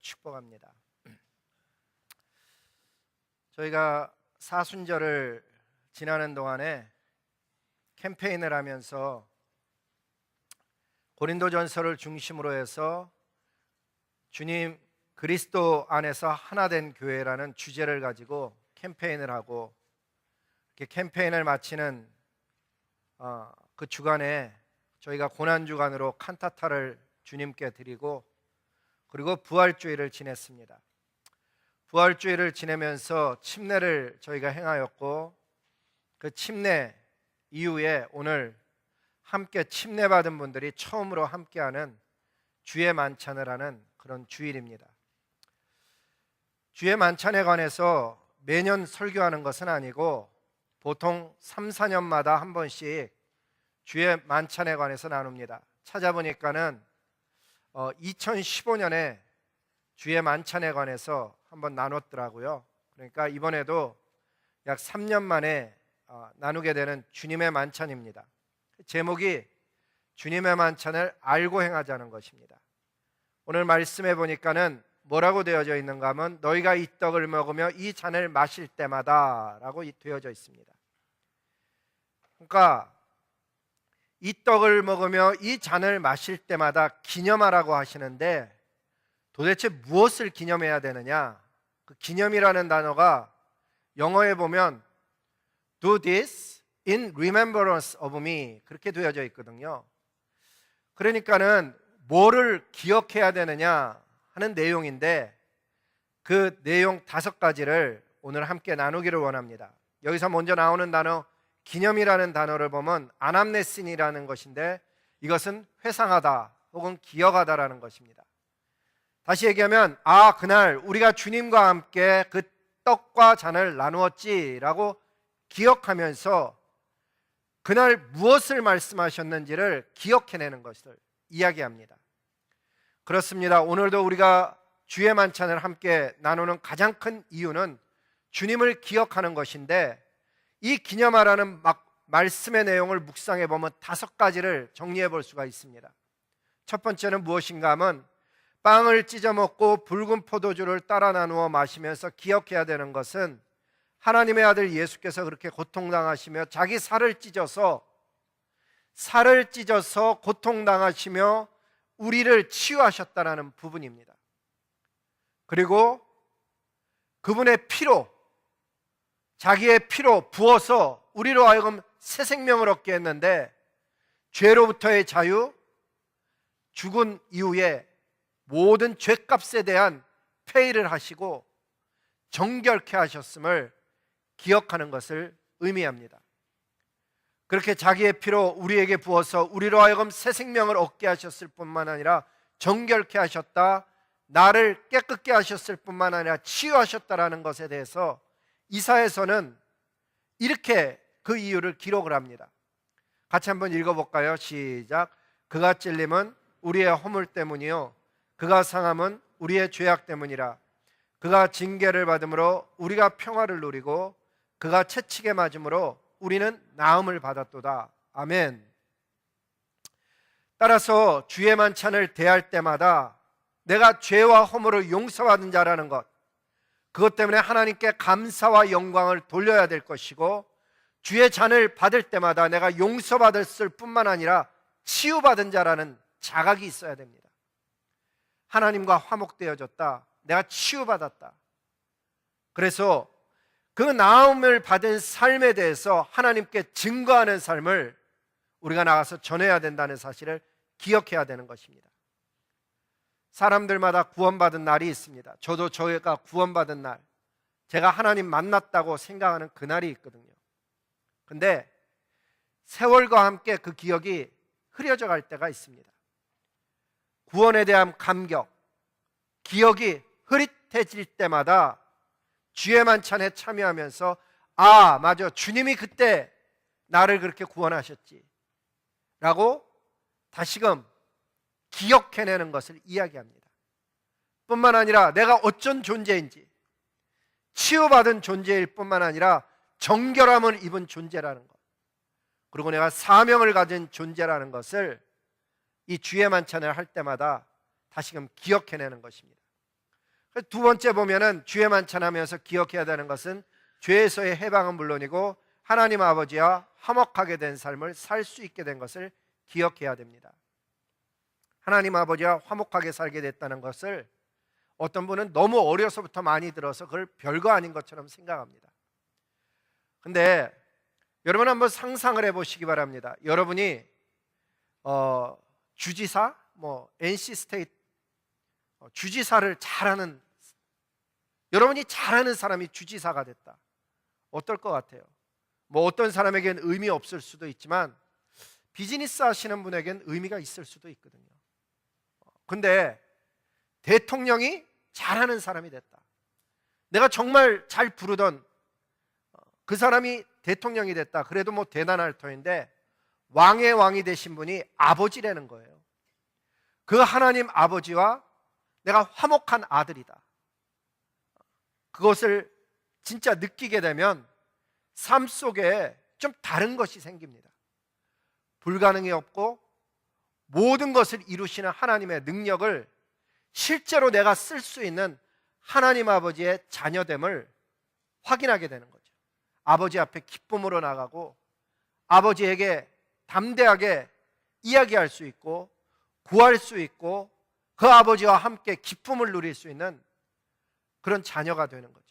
축복합니다. 저희가 사순절을 지나는 동안에 캠페인을 하면서 고린도전서를 중심으로 해서 주님 그리스도 안에서 하나된 교회라는 주제를 가지고 캠페인을 하고, 이렇게 캠페인을 마치는 그 주간에 저희가 고난주간으로 칸타타를 주님께 드리고, 그리고 부활주일을 지냈습니다. 부활주일을 지내면서 침례를 저희가 행하였고, 그 침례 이후에 오늘 함께 침례받은 분들이 처음으로 함께하는 주의 만찬을 하는 그런 주일입니다. 주의 만찬에 관해서 매년 설교하는 것은 아니고 보통 3, 4년마다 한 번씩 주의 만찬에 관해서 나눕니다. 찾아보니까는 2015년에 주의 만찬에 관해서 한번 나눴더라고요. 그러니까 이번에도 약 3년 만에 나누게 되는 주님의 만찬입니다. 제목이 주님의 만찬을 알고 행하자는 것입니다. 오늘 말씀해 보니까는 뭐라고 되어져 있는가 하면 너희가 이 떡을 먹으며 이 잔을 마실 때마다 라고 되어져 있습니다. 그러니까 이 떡을 먹으며 이 잔을 마실 때마다 기념하라고 하시는데, 도대체 무엇을 기념해야 되느냐? 그 기념이라는 단어가 영어에 보면 Do this in remembrance of me 그렇게 되어져 있거든요. 그러니까는 뭐를 기억해야 되느냐 하는 내용인데, 그 내용 5가지를 오늘 함께 나누기를 원합니다. 여기서 먼저 나오는 단어 기념이라는 단어를 보면 아남네신이라는 것인데, 이것은 회상하다 혹은 기억하다라는 것입니다. 다시 얘기하면 그날 우리가 주님과 함께 그 떡과 잔을 나누었지라고 기억하면서 그날 무엇을 말씀하셨는지를 기억해내는 것을 이야기합니다. 그렇습니다. 오늘도 우리가 주의 만찬을 함께 나누는 가장 큰 이유는 주님을 기억하는 것인데, 이 기념하라는 말씀의 내용을 묵상해 보면 5가지를 정리해 볼 수가 있습니다. 첫 번째는 무엇인가 하면 빵을 찢어 먹고 붉은 포도주를 따라 나누어 마시면서 기억해야 되는 것은 하나님의 아들 예수께서 그렇게 고통당하시며 자기 살을 찢어서 고통당하시며 우리를 치유하셨다라는 부분입니다. 그리고 그분의 피로, 자기의 피로 부어서 우리로 하여금 새 생명을 얻게 했는데, 죄로부터의 자유, 죽은 이후에 모든 죄값에 대한 페이를 하시고 정결케 하셨음을 기억하는 것을 의미합니다. 그렇게 자기의 피로 우리에게 부어서 우리로 하여금 새 생명을 얻게 하셨을 뿐만 아니라 정결케 하셨다, 나를 깨끗게 하셨을 뿐만 아니라 치유하셨다라는 것에 대해서 이사야서는 이렇게 그 이유를 기록을 합니다. 같이 한번 읽어볼까요? 시작. 그가 찔림은 우리의 허물 때문이요 그가 상함은 우리의 죄악 때문이라. 그가 징계를 받음으로 우리가 평화를 누리고 그가 채찍에 맞음으로 우리는 나음을 받았도다. 아멘. 따라서 주의 만찬을 대할 때마다 내가 죄와 허물을 용서받은 자라는 것, 그것 때문에 하나님께 감사와 영광을 돌려야 될 것이고, 주의 잔을 받을 때마다 내가 용서받았을 뿐만 아니라 치유받은 자라는 자각이 있어야 됩니다. 하나님과 화목되어졌다, 내가 치유받았다. 그래서 그 나음을 받은 삶에 대해서 하나님께 증거하는 삶을 우리가 나가서 전해야 된다는 사실을 기억해야 되는 것입니다. 사람들마다 구원받은 날이 있습니다. 저도 저희가 구원받은 날, 제가 하나님 만났다고 생각하는 그날이 있거든요. 근데 세월과 함께 그 기억이 흐려져 갈 때가 있습니다. 구원에 대한 감격, 기억이 흐릿해질 때마다 주의 만찬에 참여하면서 맞아, 주님이 그때 나를 그렇게 구원하셨지 라고 다시금 기억해내는 것을 이야기합니다. 뿐만 아니라 내가 어쩐 존재인지, 치유받은 존재일 뿐만 아니라 정결함을 입은 존재라는 것, 그리고 내가 사명을 가진 존재라는 것을 이 주의 만찬을 할 때마다 다시금 기억해내는 것입니다. 두 번째 보면은 주의 만찬하면서 기억해야 되는 것은 죄에서의 해방은 물론이고 하나님 아버지와 화목하게 된 삶을 살 수 있게 된 것을 기억해야 됩니다. 하나님 아버지와 화목하게 살게 됐다는 것을 어떤 분은 너무 어려서부터 많이 들어서 그걸 별거 아닌 것처럼 생각합니다. 근데 여러분 한번 상상을 해보시기 바랍니다. 여러분이 주지사, NC 스테이트 주지사를 잘하는, 여러분이 잘하는 사람이 주지사가 됐다. 어떨 것 같아요? 어떤 사람에게는 의미 없을 수도 있지만 비즈니스 하시는 분에게는 의미가 있을 수도 있거든요. 근데 대통령이 잘하는 사람이 됐다. 내가 정말 잘 부르던 그 사람이 대통령이 됐다. 그래도 대단할 터인데 왕의 왕이 되신 분이 아버지라는 거예요. 그 하나님 아버지와 내가 화목한 아들이다. 그것을 진짜 느끼게 되면 삶 속에 좀 다른 것이 생깁니다. 불가능이 없고 모든 것을 이루시는 하나님의 능력을 실제로 내가 쓸 수 있는 하나님 아버지의 자녀됨을 확인하게 되는 거죠. 아버지 앞에 기쁨으로 나가고 아버지에게 담대하게 이야기할 수 있고 구할 수 있고 그 아버지와 함께 기쁨을 누릴 수 있는 그런 자녀가 되는 거죠.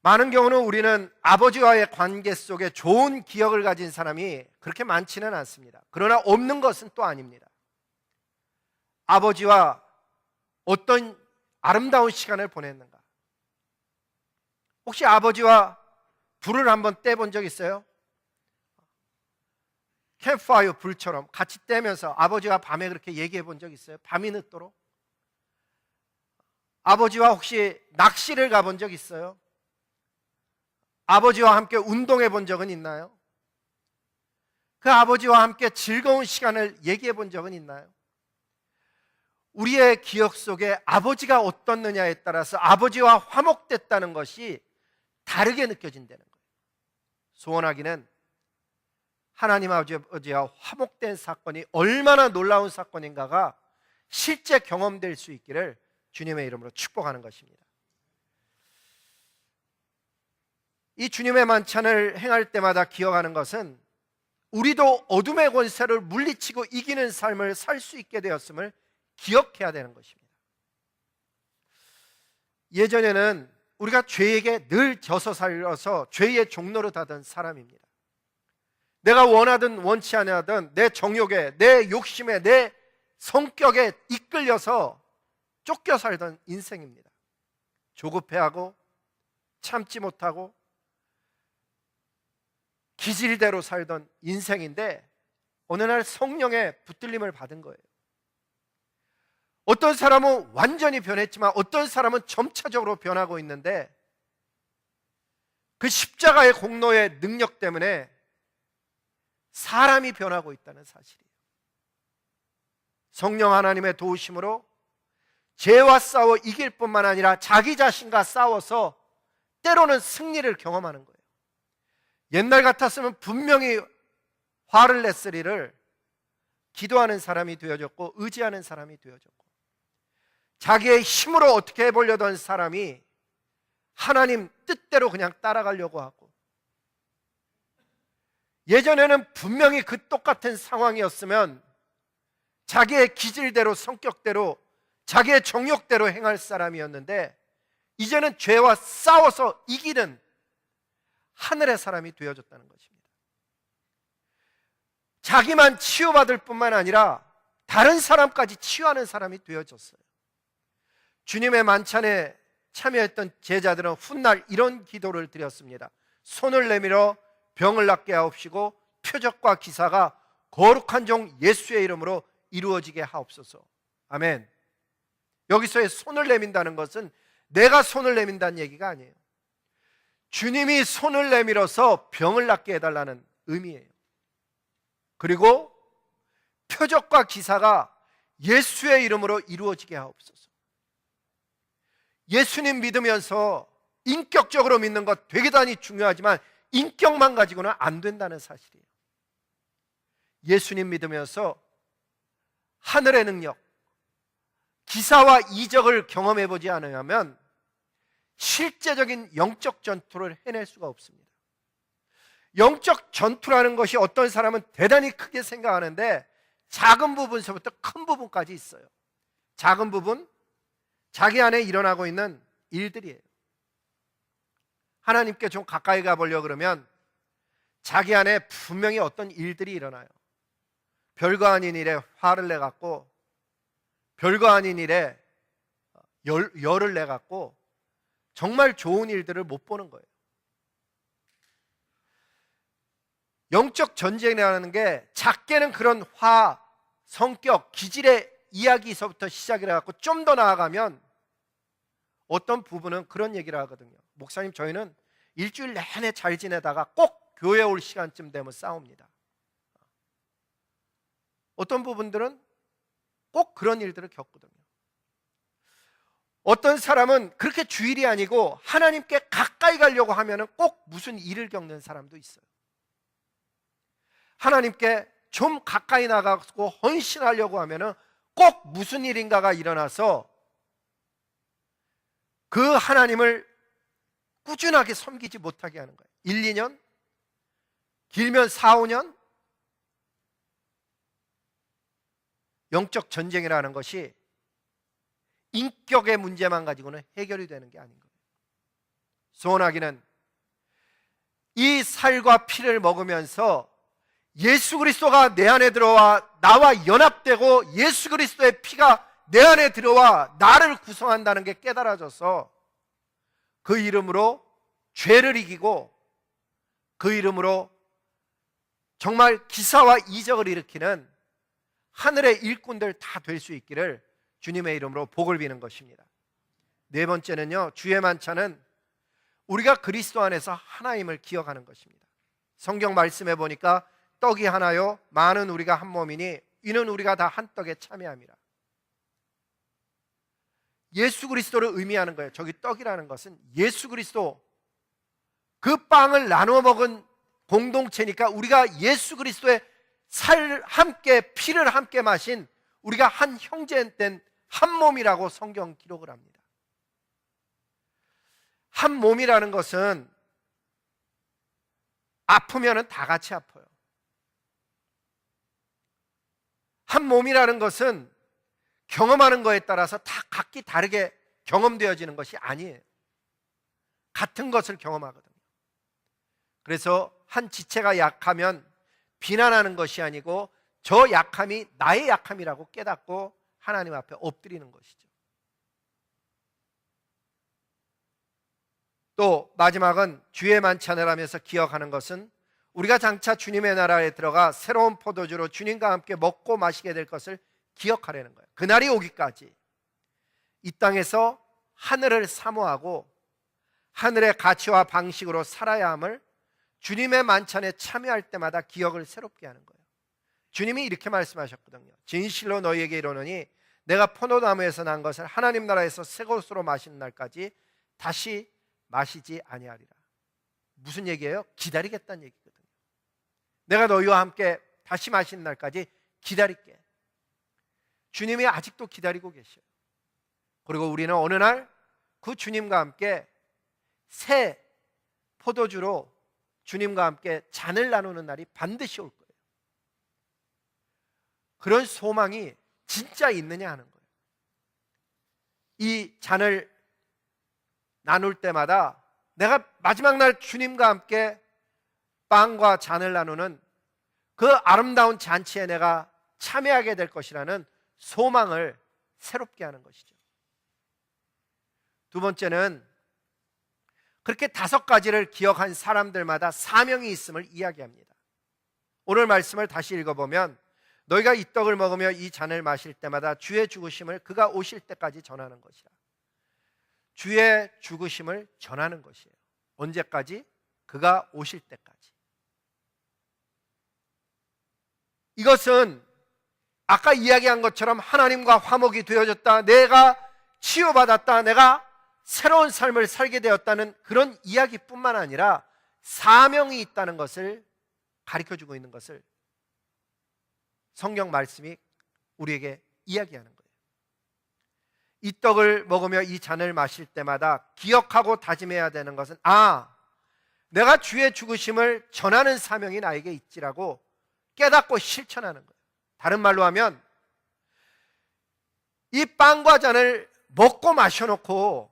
많은 경우는 우리는 아버지와의 관계 속에 좋은 기억을 가진 사람이 그렇게 많지는 않습니다. 그러나 없는 것은 또 아닙니다. 아버지와 어떤 아름다운 시간을 보냈는가? 혹시 아버지와 불을 한번 떼본 적 있어요? 캠프파이어 불처럼 같이 떼면서 아버지와 밤에 그렇게 얘기해 본 적 있어요? 밤이 늦도록? 아버지와 혹시 낚시를 가본 적 있어요? 아버지와 함께 운동해 본 적은 있나요? 그 아버지와 함께 즐거운 시간을 얘기해 본 적은 있나요? 우리의 기억 속에 아버지가 어떻느냐에 따라서 아버지와 화목됐다는 것이 다르게 느껴진다는 거예요. 소원하기는 하나님 아버지와 화목된 사건이 얼마나 놀라운 사건인가가 실제 경험될 수 있기를 주님의 이름으로 축복하는 것입니다. 이 주님의 만찬을 행할 때마다 기억하는 것은 우리도 어둠의 권세를 물리치고 이기는 삶을 살 수 있게 되었음을 기억해야 되는 것입니다. 예전에는 우리가 죄에게 늘 져서 살려서 죄의 종로로 하던 사람입니다. 내가 원하든 원치 않아든 내 정욕에, 내 욕심에, 내 성격에 이끌려서 쫓겨 살던 인생입니다. 조급해하고 참지 못하고 기질대로 살던 인생인데 어느 날 성령의 붙들림을 받은 거예요. 어떤 사람은 완전히 변했지만 어떤 사람은 점차적으로 변하고 있는데 그 십자가의 공로의 능력 때문에 사람이 변하고 있다는 사실이에요. 성령 하나님의 도우심으로 죄와 싸워 이길 뿐만 아니라 자기 자신과 싸워서 때로는 승리를 경험하는 거예요. 옛날 같았으면 분명히 화를 냈으리를 기도하는 사람이 되어졌고 의지하는 사람이 되어졌고 자기의 힘으로 어떻게 해보려던 사람이 하나님 뜻대로 그냥 따라가려고 하고 예전에는 분명히 그 똑같은 상황이었으면 자기의 기질대로 성격대로 자기의 정욕대로 행할 사람이었는데 이제는 죄와 싸워서 이기는 하늘의 사람이 되어졌다는 것입니다. 자기만 치유받을 뿐만 아니라 다른 사람까지 치유하는 사람이 되어졌어요. 주님의 만찬에 참여했던 제자들은 훗날 이런 기도를 드렸습니다. 손을 내밀어 병을 낫게 하옵시고 표적과 기사가 거룩한 종 예수의 이름으로 이루어지게 하옵소서. 아멘. 여기서의 손을 내민다는 것은 내가 손을 내민다는 얘기가 아니에요. 주님이 손을 내밀어서 병을 낫게 해달라는 의미예요. 그리고 표적과 기사가 예수의 이름으로 이루어지게 하옵소서. 예수님 믿으면서 인격적으로 믿는 것 되게 대단히 중요하지만 인격만 가지고는 안 된다는 사실이에요. 예수님 믿으면서 하늘의 능력, 기사와 이적을 경험해 보지 않으면 실제적인 영적 전투를 해낼 수가 없습니다. 영적 전투라는 것이 어떤 사람은 대단히 크게 생각하는데 작은 부분서부터 큰 부분까지 있어요. 작은 부분, 자기 안에 일어나고 있는 일들이에요. 하나님께 좀 가까이 가보려고 그러면 자기 안에 분명히 어떤 일들이 일어나요. 별거 아닌 일에 화를 내갖고, 별거 아닌 일에 열을 내갖고 정말 좋은 일들을 못 보는 거예요. 영적 전쟁이라는 게 작게는 그런 화, 성격, 기질의 이야기에서부터 시작을 해갖고 좀 더 나아가면 어떤 부분은 그런 얘기를 하거든요. 목사님, 저희는 일주일 내내 잘 지내다가 꼭 교회 올 시간쯤 되면 싸웁니다. 어떤 부분들은 꼭 그런 일들을 겪거든요. 어떤 사람은 그렇게 주일이 아니고 하나님께 가까이 가려고 하면 꼭 무슨 일을 겪는 사람도 있어요. 하나님께 좀 가까이 나가고 헌신하려고 하면 꼭 무슨 일인가가 일어나서 그 하나님을 꾸준하게 섬기지 못하게 하는 거예요. 1, 2년? 길면 4, 5년? 영적 전쟁이라는 것이 인격의 문제만 가지고는 해결이 되는 게 아닌 거예요. 소원하기는 이 살과 피를 먹으면서 예수 그리스도가 내 안에 들어와 나와 연합되고 예수 그리스도의 피가 내 안에 들어와 나를 구성한다는 게 깨달아져서 그 이름으로 죄를 이기고 그 이름으로 정말 기사와 이적을 일으키는 하늘의 일꾼들 다 될 수 있기를 주님의 이름으로 복을 비는 것입니다. 네 번째는요, 주의 만찬은 우리가 그리스도 안에서 하나임을 기억하는 것입니다. 성경 말씀해 보니까 떡이 하나요 많은 우리가 한 몸이니 이는 우리가 다 한 떡에 참여함이라. 예수 그리스도를 의미하는 거예요. 저기 떡이라는 것은 예수 그리스도, 그 빵을 나누어 먹은 공동체니까 우리가 예수 그리스도의 살 함께 피를 함께 마신 우리가 한 형제된 한 몸이라고 성경 기록을 합니다. 한 몸이라는 것은 아프면은 다 같이 아파요. 한 몸이라는 것은 경험하는 거에 따라서 다 각기 다르게 경험되어지는 것이 아니에요. 같은 것을 경험하거든요. 그래서 한 지체가 약하면 비난하는 것이 아니고 저 약함이 나의 약함이라고 깨닫고 하나님 앞에 엎드리는 것이죠. 또 마지막은 주의 만찬을 하면서 기억하는 것은 우리가 장차 주님의 나라에 들어가 새로운 포도주로 주님과 함께 먹고 마시게 될 것을 기억하려는 거예요. 그날이 오기까지 이 땅에서 하늘을 사모하고 하늘의 가치와 방식으로 살아야 함을 주님의 만찬에 참여할 때마다 기억을 새롭게 하는 거예요. 주님이 이렇게 말씀하셨거든요. 진실로 너희에게 이르노니 내가 포도나무에서 난 것을 하나님 나라에서 새 것으로 마시는 날까지 다시 마시지 아니하리라. 무슨 얘기예요? 기다리겠다는 얘기거든요. 내가 너희와 함께 다시 마시는 날까지 기다릴게. 주님이 아직도 기다리고 계셔요. 그리고 우리는 어느 날 그 주님과 함께 새 포도주로 주님과 함께 잔을 나누는 날이 반드시 올 거예요. 그런 소망이 진짜 있느냐 하는 거예요. 이 잔을 나눌 때마다 내가 마지막 날 주님과 함께 빵과 잔을 나누는 그 아름다운 잔치에 내가 참여하게 될 것이라는 소망을 새롭게 하는 것이죠. 두 번째는 그렇게 5가지를 기억한 사람들마다 사명이 있음을 이야기합니다. 오늘 말씀을 다시 읽어보면 너희가 이 떡을 먹으며 이 잔을 마실 때마다 주의 죽으심을 그가 오실 때까지 전하는 것이라. 주의 죽으심을 전하는 것이에요. 언제까지? 그가 오실 때까지. 이것은 아까 이야기한 것처럼 하나님과 화목이 되어졌다, 내가 치유받았다, 내가 새로운 삶을 살게 되었다는 그런 이야기뿐만 아니라 사명이 있다는 것을 가르쳐주고 있는 것을 성경 말씀이 우리에게 이야기하는 거예요. 이 떡을 먹으며 이 잔을 마실 때마다 기억하고 다짐해야 되는 것은 내가 주의 죽으심을 전하는 사명이 나에게 있지라고 깨닫고 실천하는 거예요. 다른 말로 하면 이 빵과 잔을 먹고 마셔놓고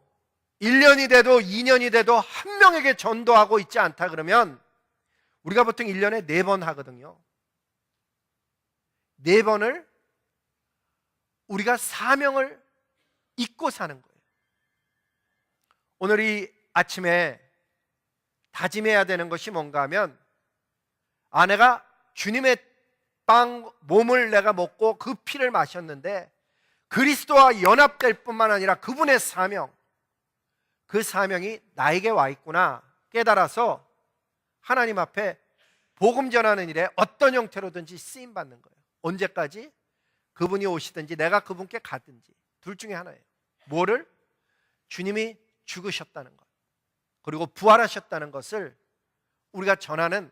1년이 돼도 2년이 돼도 한 명에게 전도하고 있지 않다 그러면 우리가 보통 1년에 4번 하거든요. 4번을 우리가 사명을 잊고 사는 거예요. 오늘 이 아침에 다짐해야 되는 것이 뭔가 하면 내가 주님의 빵 몸을 내가 먹고 그 피를 마셨는데 그리스도와 연합될 뿐만 아니라 그분의 사명, 그 사명이 나에게 와 있구나 깨달아서 하나님 앞에 복음 전하는 일에 어떤 형태로든지 쓰임 받는 거예요. 언제까지? 그분이 오시든지 내가 그분께 가든지 둘 중에 하나예요. 뭐를? 주님이 죽으셨다는 것 그리고 부활하셨다는 것을 우리가 전하는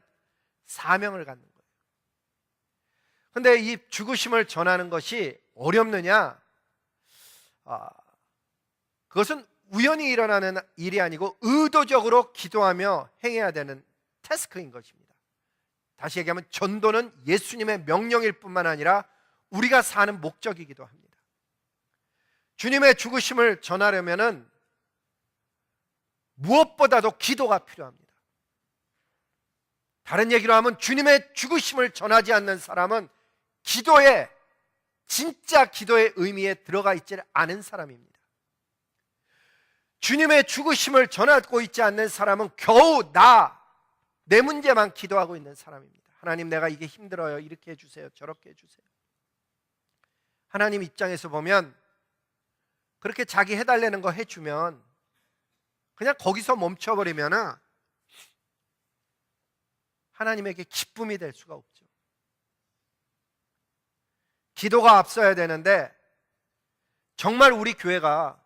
사명을 갖는 거예요. 그런데 이 죽으심을 전하는 것이 어렵느냐? 그것은 우연히 일어나는 일이 아니고 의도적으로 기도하며 행해야 되는 태스크인 것입니다. 다시 얘기하면 전도는 예수님의 명령일 뿐만 아니라 우리가 사는 목적이기도 합니다. 주님의 죽으심을 전하려면은 무엇보다도 기도가 필요합니다. 다른 얘기로 하면 주님의 죽으심을 전하지 않는 사람은 진짜 기도의 의미에 들어가 있지 않은 사람입니다. 주님의 죽으심을 전하고 있지 않는 사람은 겨우 내 문제만 기도하고 있는 사람입니다. 하나님, 내가 이게 힘들어요. 이렇게 해주세요. 저렇게 해주세요. 하나님 입장에서 보면 그렇게 자기 해달라는 거 해주면 그냥 거기서 멈춰버리면 하나님에게 기쁨이 될 수가 없죠. 기도가 앞서야 되는데 정말 우리 교회가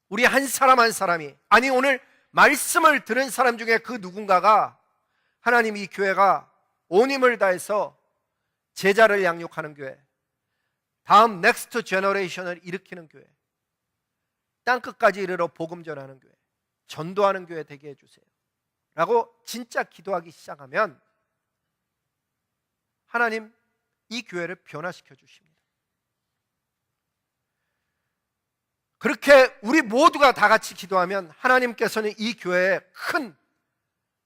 우리 한 사람 한 사람이 오늘 말씀을 들은 사람 중에 그 누군가가 하나님 이 교회가 온 힘을 다해서 제자를 양육하는 교회, 다음 넥스트 제너레이션을 일으키는 교회, 땅끝까지 이르러 복음 전하는 교회, 전도하는 교회 되게 해주세요 라고 진짜 기도하기 시작하면 하나님 이 교회를 변화시켜 주십니다. 그렇게 우리 모두가 다 같이 기도하면 하나님께서는 이 교회의 큰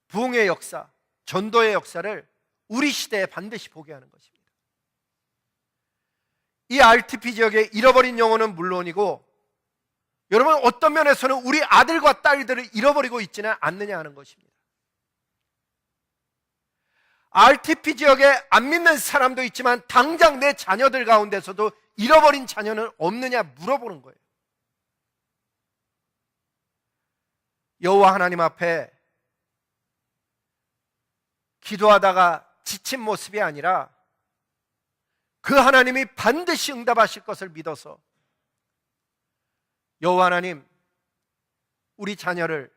부흥의 역사, 전도의 역사를 우리 시대에 반드시 보게 하는 것입니다. 이 RTP 지역의 잃어버린 영혼은 물론이고 여러분 어떤 면에서는 우리 아들과 딸들을 잃어버리고 있지는 않느냐 하는 것입니다. RTP 지역에 안 믿는 사람도 있지만 당장 내 자녀들 가운데서도 잃어버린 자녀는 없느냐 물어보는 거예요. 여호와 하나님 앞에 기도하다가 지친 모습이 아니라 그 하나님이 반드시 응답하실 것을 믿어서 여호와 하나님, 우리 자녀를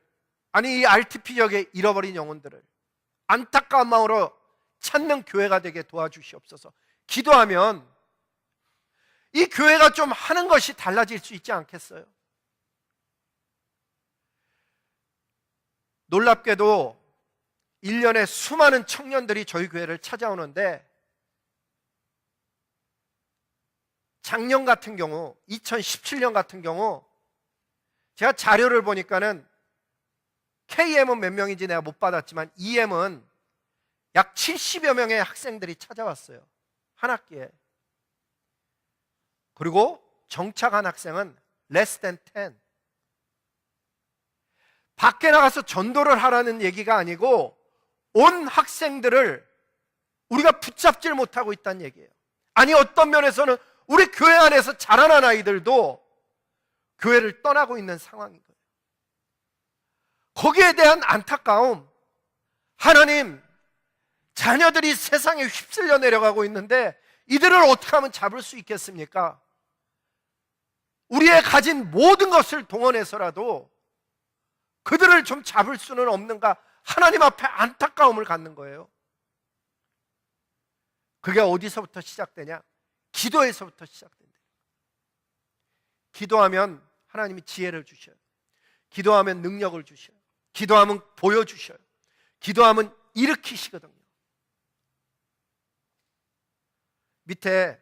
이 RTP 지역에 잃어버린 영혼들을 안타까운 마음으로 찾는 교회가 되게 도와주시옵소서. 기도하면 이 교회가 좀 하는 것이 달라질 수 있지 않겠어요? 놀랍게도 1년에 수많은 청년들이 저희 교회를 찾아오는데 작년 같은 경우 2017년 같은 경우 제가 자료를 보니까는 KM은 몇 명인지 내가 못 받았지만 EM은 약 70여 명의 학생들이 찾아왔어요. 한 학기에. 그리고 정착한 학생은 less than 10. 밖에 나가서 전도를 하라는 얘기가 아니고 온 학생들을 우리가 붙잡질 못하고 있다는 얘기예요. 어떤 면에서는 우리 교회 안에서 자라난 아이들도 교회를 떠나고 있는 상황인 거예요. 거기에 대한 안타까움, 하나님, 자녀들이 세상에 휩쓸려 내려가고 있는데 이들을 어떻게 하면 잡을 수 있겠습니까? 우리의 가진 모든 것을 동원해서라도 그들을 좀 잡을 수는 없는가? 하나님 앞에 안타까움을 갖는 거예요. 그게 어디서부터 시작되냐? 기도에서부터 시작된다. 기도하면 하나님이 지혜를 주셔요. 기도하면 능력을 주셔요. 기도하면 보여주셔요. 기도하면 일으키시거든요. 밑에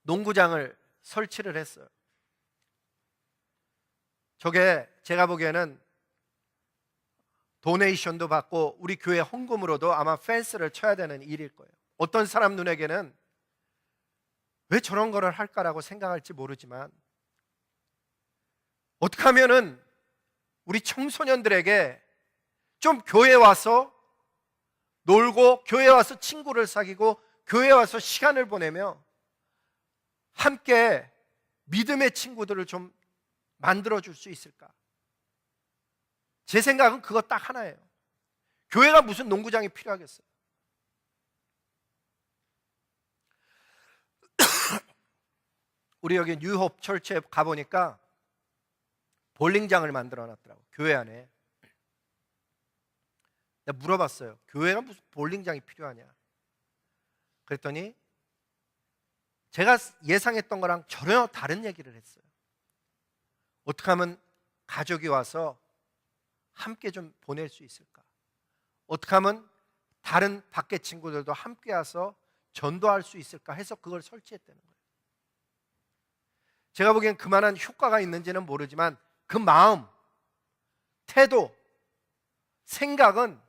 농구장을 설치를 했어요. 저게 제가 보기에는 도네이션도 받고 우리 교회 헌금으로도 아마 펜스를 쳐야 되는 일일 거예요. 어떤 사람 눈에게는 왜 저런 거를 할까라고 생각할지 모르지만, 어떻게 하면은 우리 청소년들에게 좀 교회에 와서 놀고, 교회에 와서 친구를 사귀고, 교회에 와서 시간을 보내며 함께 믿음의 친구들을 좀 만들어줄 수 있을까? 제 생각은 그거 딱 하나예요. 교회가 무슨 농구장이 필요하겠어요? 우리 여기 뉴홉 철치에 가보니까 볼링장을 만들어 놨더라고요. 교회 안에. 내가 물어봤어요. 교회가 무슨 볼링장이 필요하냐? 그랬더니 제가 예상했던 거랑 전혀 다른 얘기를 했어요. 어떻게 하면 가족이 와서 함께 좀 보낼 수 있을까? 어떻게 하면 다른 밖에 친구들도 함께 와서 전도할 수 있을까 해서 그걸 설치했다는 거예요. 제가 보기엔 그만한 효과가 있는지는 모르지만 그 마음, 태도, 생각은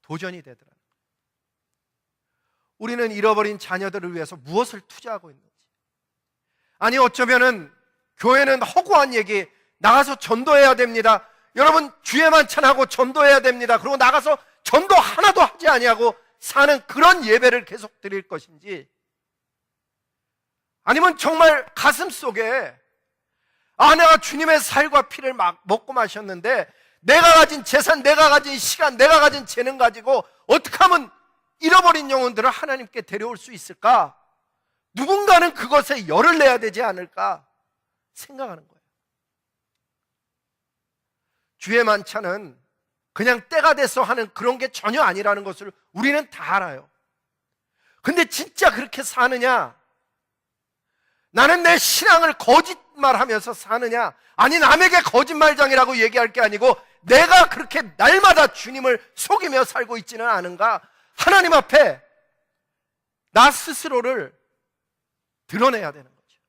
도전이 되더라고요. 우리는 잃어버린 자녀들을 위해서 무엇을 투자하고 있는지, 아니 어쩌면은 교회는 허구한 얘기, 나가서 전도해야 됩니다. 여러분 주에 만찬하고 전도해야 됩니다. 그리고 나가서 전도 하나도 하지 아니하고 사는 그런 예배를 계속 드릴 것인지, 아니면 정말 가슴 속에 내가 주님의 살과 피를 막 먹고 마셨는데 내가 가진 재산, 내가 가진 시간, 내가 가진 재능 가지고 어떻게 하면 잃어버린 영혼들을 하나님께 데려올 수 있을까? 누군가는 그것에 열을 내야 되지 않을까 생각하는 거예요. 주의 만찬은 그냥 때가 돼서 하는 그런 게 전혀 아니라는 것을 우리는 다 알아요. 근데 진짜 그렇게 사느냐? 나는 내 신앙을 거짓말하면서 사느냐? 아니 남에게 거짓말장이라고 얘기할 게 아니고 내가 그렇게 날마다 주님을 속이며 살고 있지는 않은가? 하나님 앞에 나 스스로를 드러내야 되는 거죠.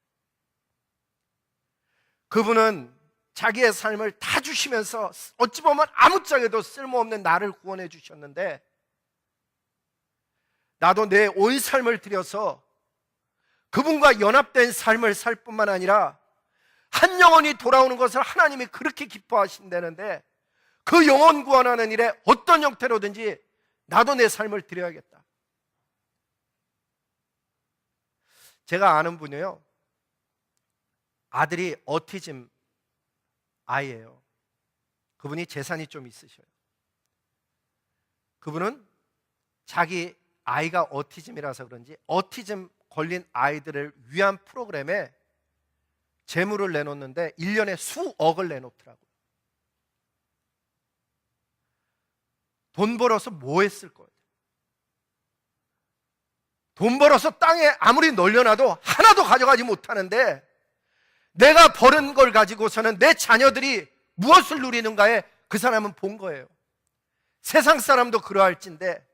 그분은 자기의 삶을 다 주시면서 어찌 보면 아무짝에도 쓸모없는 나를 구원해 주셨는데, 나도 내 온 삶을 들여서 그분과 연합된 삶을 살 뿐만 아니라 한 영혼이 돌아오는 것을 하나님이 그렇게 기뻐하신다는데, 그 영혼 구원하는 일에 어떤 형태로든지 나도 내 삶을 드려야겠다. 제가 아는 분이요, 아들이 어티즘 아이예요. 그분이 재산이 좀 있으셔요. 그분은 자기 아이가 어티즘이라서 그런지 어티즘 걸린 아이들을 위한 프로그램에 재물을 내놓는데 1년에 수억을 내놓더라고요. 돈 벌어서 뭐 했을 거예요? 돈 벌어서 땅에 아무리 널려놔도 하나도 가져가지 못하는데, 내가 버는 걸 가지고서는 내 자녀들이 무엇을 누리는가에 그 사람은 본 거예요. 세상 사람도 그러할진데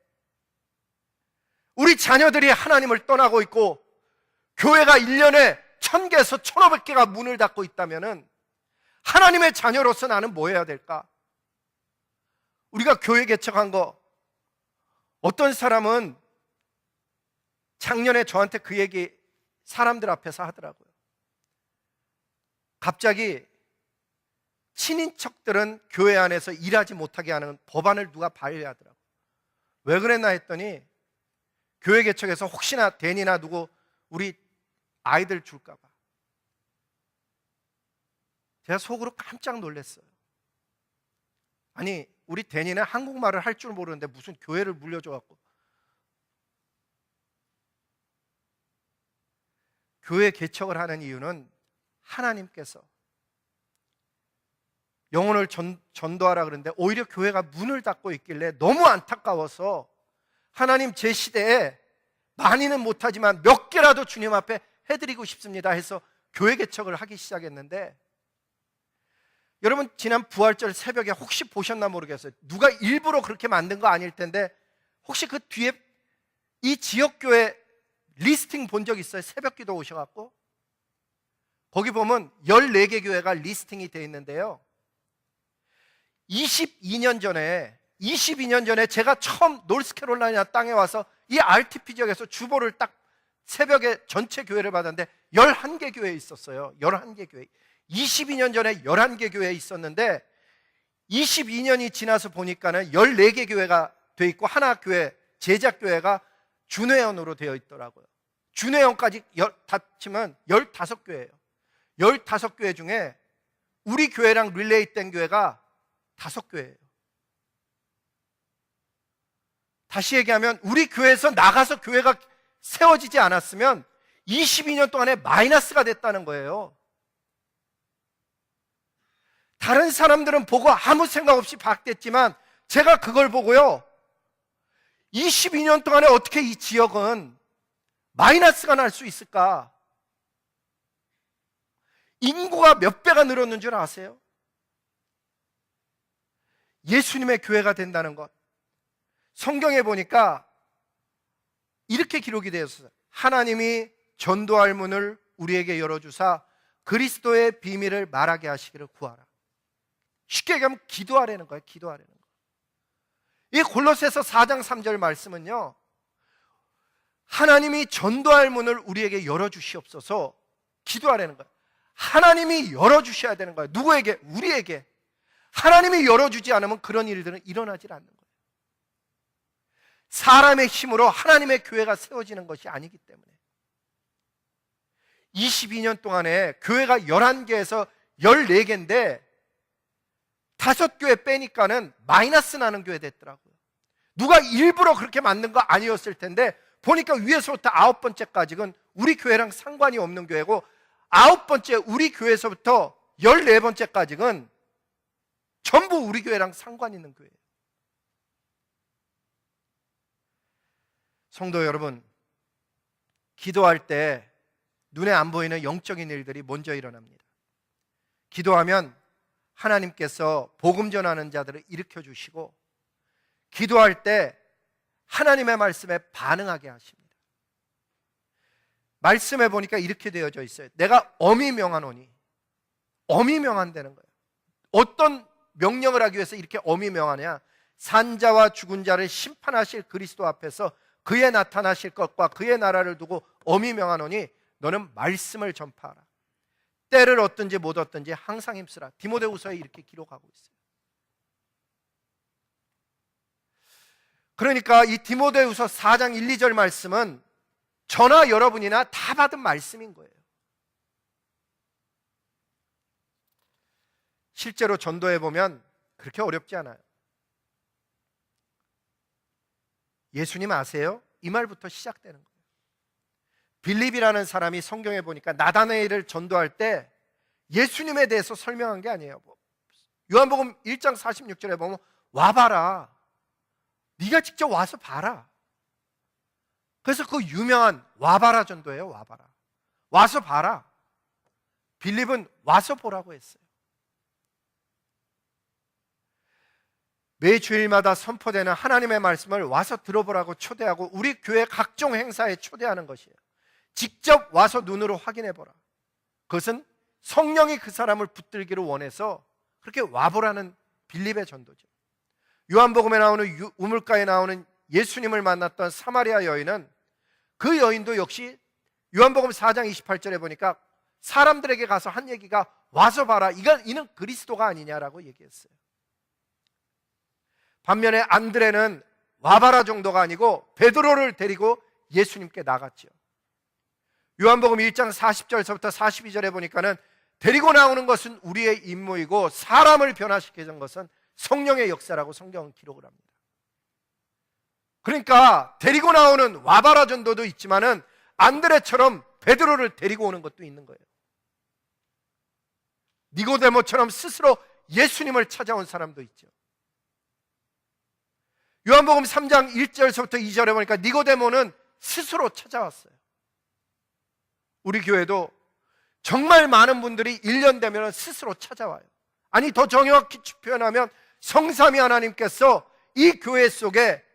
우리 자녀들이 하나님을 떠나고 있고 교회가 1년에 1000개에서 1500개가 문을 닫고 있다면 하나님의 자녀로서 나는 뭐 해야 될까? 우리가 교회 개척한 거, 어떤 사람은 작년에 저한테 그 얘기 사람들 앞에서 하더라고요. 갑자기 친인척들은 교회 안에서 일하지 못하게 하는 법안을 누가 발의하더라고요. 왜 그랬나 했더니 교회 개척에서 혹시나 대니나 누구 우리 아이들 줄까 봐. 제가 속으로 깜짝 놀랐어요. 아니 우리 대니는 한국말을 할 줄 모르는데 무슨 교회를 물려줘 갖고. 교회 개척을 하는 이유는 하나님께서 영혼을 전도하라 그러는데 오히려 교회가 문을 닫고 있길래 너무 안타까워서 하나님 제 시대에 많이는 못하지만 몇 개라도 주님 앞에 해드리고 싶습니다 해서 교회 개척을 하기 시작했는데, 여러분 지난 부활절 새벽에 혹시 보셨나 모르겠어요. 누가 일부러 그렇게 만든 거 아닐 텐데 혹시 그 뒤에 이 지역교회 리스팅 본 적 있어요? 새벽기도 오셔갖고 거기 보면 14개 교회가 리스팅이 되어 있는데요, 22년 전에 제가 처음 노스캐롤라이나 땅에 와서 이 RTP 지역에서 주보를 딱 새벽에 전체 교회를 받았는데 11개 교회에 있었어요. 11개 교회. 22년 전에 11개 교회에 있었는데 22년이 지나서 보니까는 14개 교회가 돼 있고 하나 교회, 제작교회가 준회원으로 되어 있더라고요. 준회원까지 합치면 15교회예요. 15교회 중에 우리 교회랑 릴레이 된 교회가 5교회예요. 다시 얘기하면 우리 교회에서 나가서 교회가 세워지지 않았으면 22년 동안에 마이너스가 됐다는 거예요. 다른 사람들은 보고 아무 생각 없이 박됐지만 제가 그걸 보고요, 22년 동안에 어떻게 이 지역은 마이너스가 날 수 있을까? 인구가 몇 배가 늘었는 줄 아세요? 예수님의 교회가 된다는 것. 성경에 보니까 이렇게 기록이 되어 있어요. 하나님이 전도할 문을 우리에게 열어주사 그리스도의 비밀을 말하게 하시기를 구하라. 쉽게 얘기하면 기도하라는 거예요. 기도하라는 거. 이 골로새서 4장 3절 말씀은요, 하나님이 전도할 문을 우리에게 열어주시옵소서 기도하라는 거예요. 하나님이 열어주셔야 되는 거예요. 누구에게? 우리에게. 하나님이 열어주지 않으면 그런 일들은 일어나질 않는 거예요. 사람의 힘으로 하나님의 교회가 세워지는 것이 아니기 때문에 22년 동안에 교회가 11개에서 14개인데 5교회 빼니까는 마이너스 나는 교회 됐더라고요. 누가 일부러 그렇게 만든 거 아니었을 텐데 보니까 위에서부터 9번째까지는 우리 교회랑 상관이 없는 교회고 9번째 우리 교회에서부터 14번째까지는 전부 우리 교회랑 상관 있는 교회예요. 성도 여러분, 기도할 때 눈에 안 보이는 영적인 일들이 먼저 일어납니다. 기도하면 하나님께서 복음 전하는 자들을 일으켜 주시고, 기도할 때 하나님의 말씀에 반응하게 하십니다. 말씀에 보니까 이렇게 되어져 있어요. 내가 엄히 명하노니. 엄히 명한다는 거예요. 어떤 명령을 하기 위해서 이렇게 엄히 명하냐? 산자와 죽은 자를 심판하실 그리스도 앞에서 그의 나타나실 것과 그의 나라를 두고 엄히 명하노니 너는 말씀을 전파하라. 때를 얻든지 못 얻든지 항상 힘쓰라. 디모데후서에 이렇게 기록하고 있어요. 그러니까 이 디모데후서 4장 1, 2절 말씀은 저나 여러분이나 다 받은 말씀인 거예요. 실제로 전도해 보면 그렇게 어렵지 않아요. 예수님 아세요? 이 말부터 시작되는 거예요. 빌립이라는 사람이 성경에 보니까 나다나엘을 전도할 때 예수님에 대해서 설명한 게 아니에요. 요한복음 1장 46절에 보면 와봐라. 네가 직접 와서 봐라. 그래서 그 유명한 와봐라 전도예요. 와봐라. 와서 봐라. 빌립은 와서 보라고 했어요. 매 주일마다 선포되는 하나님의 말씀을 와서 들어보라고 초대하고 우리 교회 각종 행사에 초대하는 것이에요. 직접 와서 눈으로 확인해 보라. 그것은 성령이 그 사람을 붙들기를 원해서 그렇게 와보라는 빌립의 전도죠. 요한복음에 나오는 우물가에 나오는 예수님을 만났던 사마리아 여인은, 그 여인도 역시 요한복음 4장 28절에 보니까 사람들에게 가서 한 얘기가 와서 봐라. 이는 그리스도가 아니냐라고 얘기했어요. 반면에 안드레는 와봐라 정도가 아니고 베드로를 데리고 예수님께 나갔죠. 요한복음 1장 40절서부터 42절에 보니까는 데리고 나오는 것은 우리의 임무이고 사람을 변화시키는 것은 성령의 역사라고 성경은 기록을 합니다. 그러니까 데리고 나오는 와봐라 전도도 있지만은 안드레처럼 베드로를 데리고 오는 것도 있는 거예요. 니고데모처럼 스스로 예수님을 찾아온 사람도 있죠. 요한복음 3장 1절서부터 2절에 보니까 니고데모는 스스로 찾아왔어요. 우리 교회도 정말 많은 분들이 1년 되면 스스로 찾아와요. 아니, 더 정확히 표현하면 성삼위 하나님께서 이 교회 속에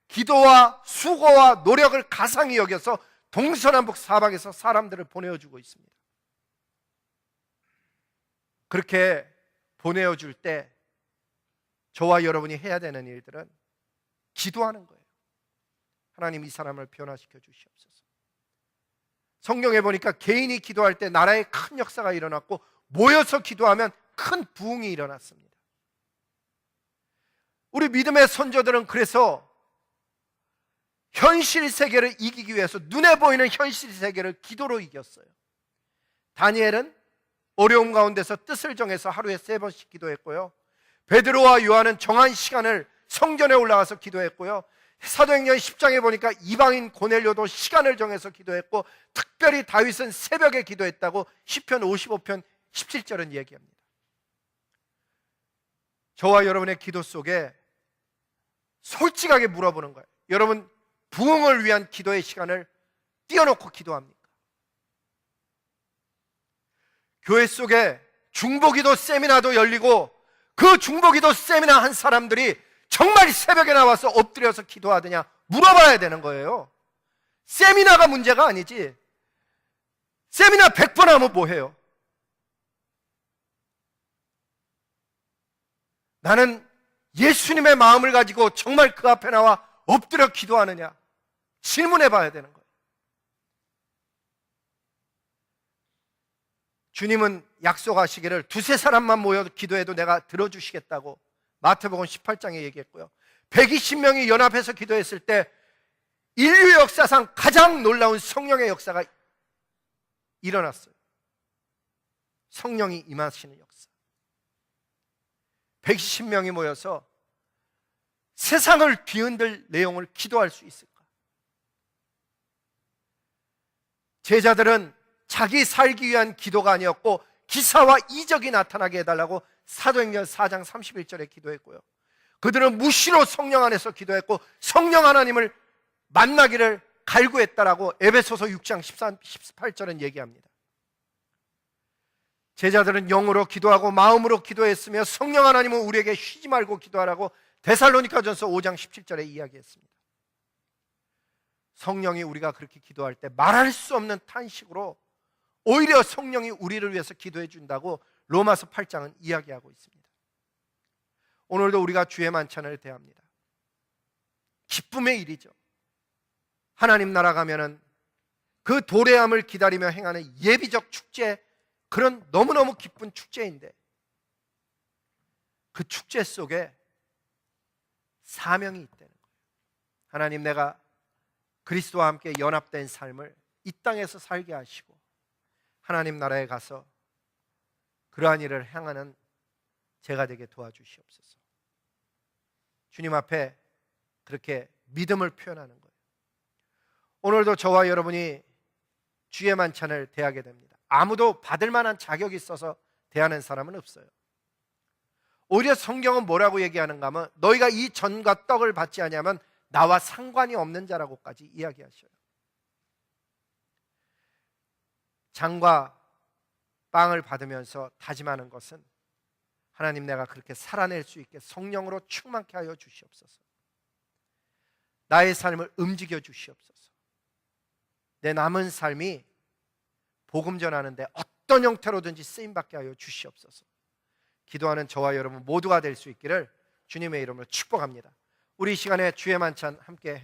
기도와 수고와 노력을 가상히 여겨서 동서남북 사방에서 사람들을 보내어주고 있습니다. 그렇게 보내어줄 때 저와 여러분이 해야 되는 일들은 기도하는 거예요. 하나님, 이 사람을 변화시켜 주시옵소서. 성경에 보니까 개인이 기도할 때 나라에 큰 역사가 일어났고, 모여서 기도하면 큰 부흥이 일어났습니다. 우리 믿음의 선조들은 그래서 현실 세계를 이기기 위해서 눈에 보이는 현실 세계를 기도로 이겼어요. 다니엘은 어려움 가운데서 뜻을 정해서 하루에 3번씩 기도했고요. 베드로와 요한은 정한 시간을 성전에 올라가서 기도했고요. 사도행전 10장에 보니까 이방인 고넬료도 시간을 정해서 기도했고, 특별히 다윗은 새벽에 기도했다고 시편 55편 17절은 얘기합니다. 저와 여러분의 기도 속에 솔직하게 물어보는 거예요. 여러분, 부흥을 위한 기도의 시간을 띄워놓고 기도합니까? 교회 속에 중보기도 세미나도 열리고, 그 중보기도 세미나 한 사람들이 정말 새벽에 나와서 엎드려서 기도하느냐 물어봐야 되는 거예요. 세미나가 문제가 아니지. 세미나 100번 하면 뭐해요? 나는 예수님의 마음을 가지고 정말 그 앞에 나와 엎드려 기도하느냐 질문해 봐야 되는 거예요. 주님은 약속하시기를 2-3사람만 모여 기도해도 내가 들어주시겠다고 마태복음 18장에 얘기했고요. 120명이 연합해서 기도했을 때 인류 역사상 가장 놀라운 성령의 역사가 일어났어요. 성령이 임하시는 역사. 120명이 모여서 세상을 뒤흔들 내용을 기도할 수 있을까? 제자들은 자기 살기 위한 기도가 아니었고 기사와 이적이 나타나게 해달라고 사도행전 4장 31절에 기도했고요. 그들은 무시로 성령 안에서 기도했고 성령 하나님을 만나기를 갈구했다라고 에베소서 6장 18절은 얘기합니다. 제자들은 영으로 기도하고 마음으로 기도했으며 성령 하나님은 우리에게 쉬지 말고 기도하라고 데살로니가전서 5장 17절에 이야기했습니다. 성령이 우리가 그렇게 기도할 때 말할 수 없는 탄식으로 오히려 성령이 우리를 위해서 기도해 준다고 로마서 8장은 이야기하고 있습니다. 오늘도 우리가 주의 만찬을 대합니다. 기쁨의 일이죠. 하나님 나라 가면은 그 도래함을 기다리며 행하는 예비적 축제, 그런 너무너무 기쁜 축제인데 그 축제 속에 사명이 있다는 거예요. 하나님, 내가 그리스도와 함께 연합된 삶을 이 땅에서 살게 하시고 하나님 나라에 가서 그러한 일을 행하는 제가 되게 도와주시옵소서. 주님 앞에 그렇게 믿음을 표현하는 거예요. 오늘도 저와 여러분이 주의 만찬을 대하게 됩니다. 아무도 받을 만한 자격이 있어서 대하는 사람은 없어요. 오히려 성경은 뭐라고 얘기하는가 하면 너희가 이 전과 떡을 받지 아니하면 나와 상관이 없는 자라고까지 이야기하셔요. 잔과 빵을 받으면서 다짐하는 것은 하나님, 내가 그렇게 살아낼 수 있게 성령으로 충만케 하여 주시옵소서. 나의 삶을 움직여 주시옵소서. 내 남은 삶이 복음 전하는데 어떤 형태로든지 쓰임받게 하여 주시옵소서. 기도하는 저와 여러분 모두가 될 수 있기를 주님의 이름으로 축복합니다. 우리 이 시간에 주의 만찬 함께